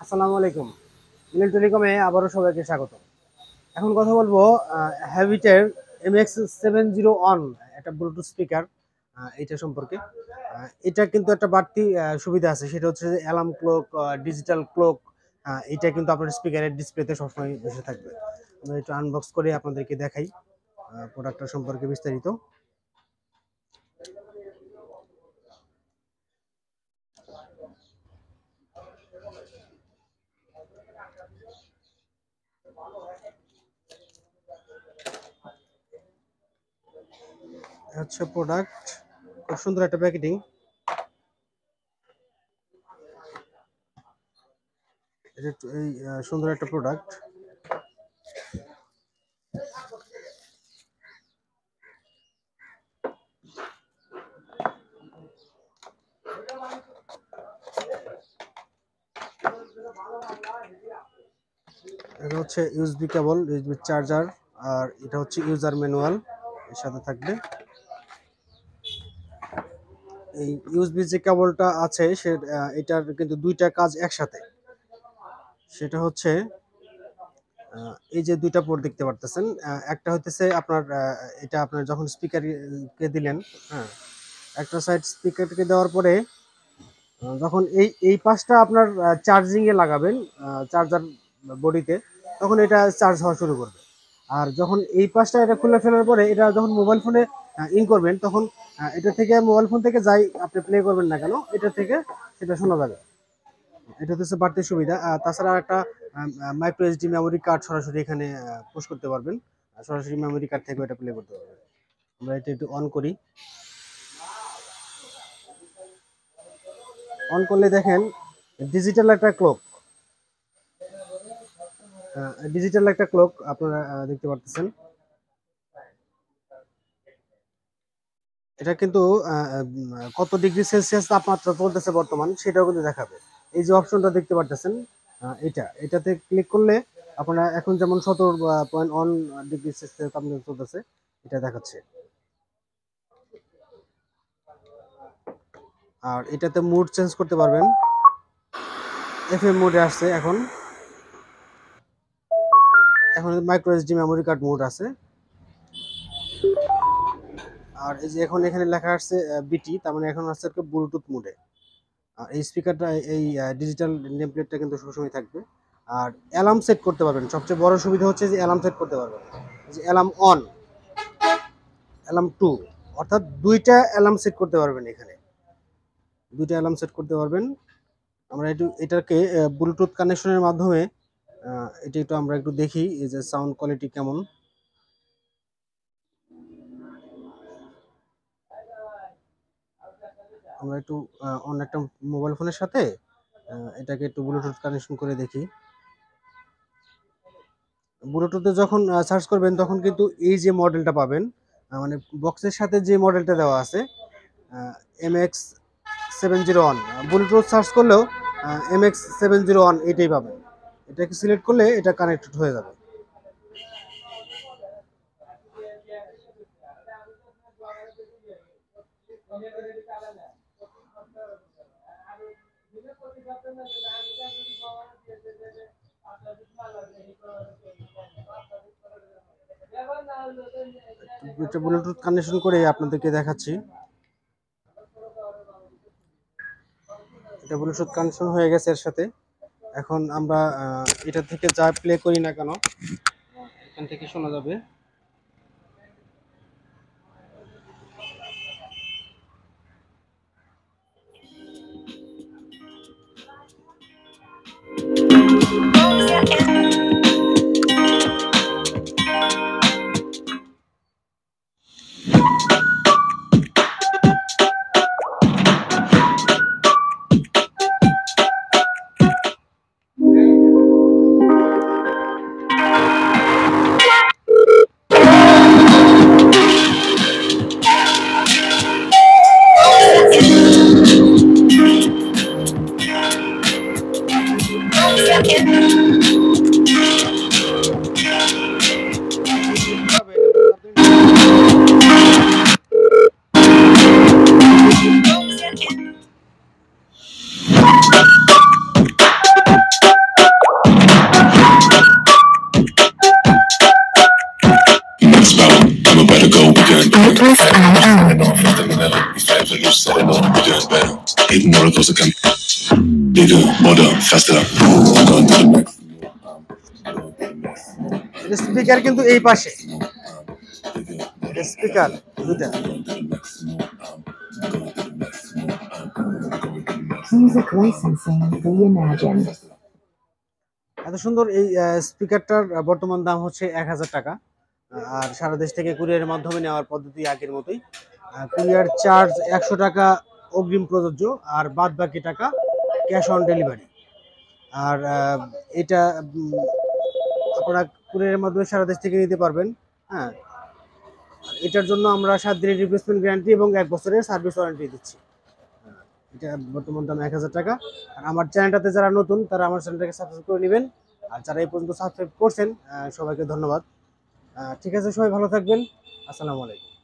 আসসালামু আলাইকুম। মিলন টেলিকমে আবারও সবাইকে স্বাগত। এখন কথা বলবো হ্যাভিটের MX701 একটা ব্লুটুথ স্পিকার, এটা সম্পর্কে। এটা কিন্তু একটা বাড়তি সুবিধা আছে, সেটা হচ্ছে যে অ্যালার্ম ক্লক, ডিজিটাল ক্লক। এটা কিন্তু আপনার স্পিকারের ডিসপ্লেতে সবসময় এসে থাকবে। আমরা একটু আনবক্স করে আপনাদেরকে দেখাই প্রোডাক্টটা সম্পর্কে বিস্তারিত। হচ্ছে প্রোডাক্ট, খুব সুন্দর একটা প্যাকেটিং। এই সুন্দর একটা প্রোডাক্ট। এটা হচ্ছে ইউএসবি কেবল, ইউএসবি চার্জার, আর এটা হচ্ছে ইউজার ম্যানুয়াল এর সাথে থাকবে। এই ইউএসবি যে কেবলটা আছে সে এটার কিন্তু দুইটা কাজ একসাথে। সেটা হচ্ছে এই যে দুইটা পোর্ট দেখতে পারতেছেন, একটা হইতেছে আপনার এটা আপনার যখন স্পিকারকে দিলেন, হ্যাঁ, একটা সাইড স্পিকারকে দেওয়ার পরে যখন এই পাশটা আপনার চার্জিং এ লাগাবেন, চার্জার বডিতে, তখন এটা চার্জ হওয়া শুরু করবে। আর যখন এই পাশটা এটা খুলে ফেলার পরে এটা যখন মোবাইল ফোনে ইন করবেন, তখন এটা থেকে মোবাইল ফোন থেকে যাই আপনি প্লে করবেন না কেন, এটা থেকে সেটা শোনা যাবে। এটা হচ্ছে বাড়তি সুবিধা। তাছাড়া একটা মাইক্রো এসডি মেমোরি কার্ড সরাসরি এখানে পুশ করতে পারবেন, সরাসরি মেমোরি কার্ড থেকে এটা প্লে করতে পারবেন। আমরা এটা একটু অন করি। অন করলে দেখেন ডিজিটাল একটা ক্লক, আপনারা দেখতে পারতেছেন। এটা কিন্তু কত ডিগ্রি সেলসিয়াস তাপমাত্রা চলতেছে বর্তমান সেটাও কিন্তু দেখাবে। এই যে অপশনটা দেখতে পারতেছেন, এটাতে ক্লিক করলে আপনারা এখন যেমন 17.1 ডিগ্রি সেলসিয়াস তাপমাত্রা চলতেছে, এটা দেখাচ্ছে। আর এটাতে মুড চেঞ্জ করতে পারবেন। এফএম মোডে আসছে এখন। এখন micro SD memory card mode আছে। আর এই যে এখন এখানে লেখা আসছে বিটি, তার মানে এখন আসছে ব্লুটুথ মোডে। আর এই স্পিকারটা, এই ডিজিটাল নেম প্লেটটা কিন্তু সবসময় থাকবে। আর অ্যালার্ম সেট করতে পারবেন, সবচেয়ে বড় সুবিধা হচ্ছে যে অ্যালার্ম সেট করতে পারবেন। যে অ্যালার্ম অন, অ্যালার্ম টু, অর্থাৎ দুইটা অ্যালার্ম সেট করতে পারবেন। এখানে দুইটা অ্যালার্ম সেট করতে পারবেন। আমরা এটাকে ব্লুটুথ কানেকশনের মাধ্যমে এটা একটু আমরা একটু দেখি এই যে সাউন্ড কোয়ালিটি কেমন। আমরা একটু অন্য একটা মোবাইল ফোনের সাথে এটাকে একটু ব্লুটুথ কানেকশন করে দেখি। ব্লুটুথে যখন সার্চ করবেন তখন কিন্তু এই যে মডেলটা পাবেন, মানে বক্সের সাথে যে মডেলটা দেওয়া আছে MX701, ব্লুটুথ সার্চ করলেও MX701 এটাই পাবেন। এটাকে সিলেক্ট করলে এটা কানেক্টেড হয়ে যাবে। এটা ব্লুটুথ কানেকশন করে আপনাদেরকে দেখাচ্ছি। এটা ব্লুটুথ কানেকশন হয়ে গেছে এর সাথে। এখন আমরা এটা থেকে যা প্লে করি না কেন এখান থেকে শোনা যাবে। hate the roller coaster come bigger, bolder, faster. Going to the next. Speaker কিন্তু এই পাশে, স্পিকার দুটা। Music licensing reimagined. এত সুন্দর এই স্পিকারটার বর্তমান দাম হচ্ছে 1000 টাকা। আর সারা দেশ থেকে কুরিয়ারের মাধ্যমে নেওয়ার পদ্ধতি আগের মতোই। কুরিয়ার চার্জ 100 টাকা অগ্রিম প্রযোজ্য, আর বাদ বাকি টাকা ক্যাশ অন ডেলিভারি। আর এটা আপনারা কুরিয়ারের মাধ্যমে সারা দেশ থেকে নিতে পারবেন। হ্যাঁ, এটার জন্য আমরা 7 দিনের রিপ্লেসমেন্ট গ্যারান্টি এবং 1 বছরের সার্ভিস ওয়ারেন্টি দিচ্ছি। এটা বর্তমান দাম 1000 টাকা। আর আমার চ্যানেলটাতে যারা নতুন তারা আমার চ্যানেলটাকে সাবস্ক্রাইব করে নেবেন, আর যারা এই পর্যন্ত সাবস্ক্রাইব করছেন সবাইকে ধন্যবাদ। ঠিক আছে, সবাই ভালো থাকবেন। আসসালামু আলাইকুম।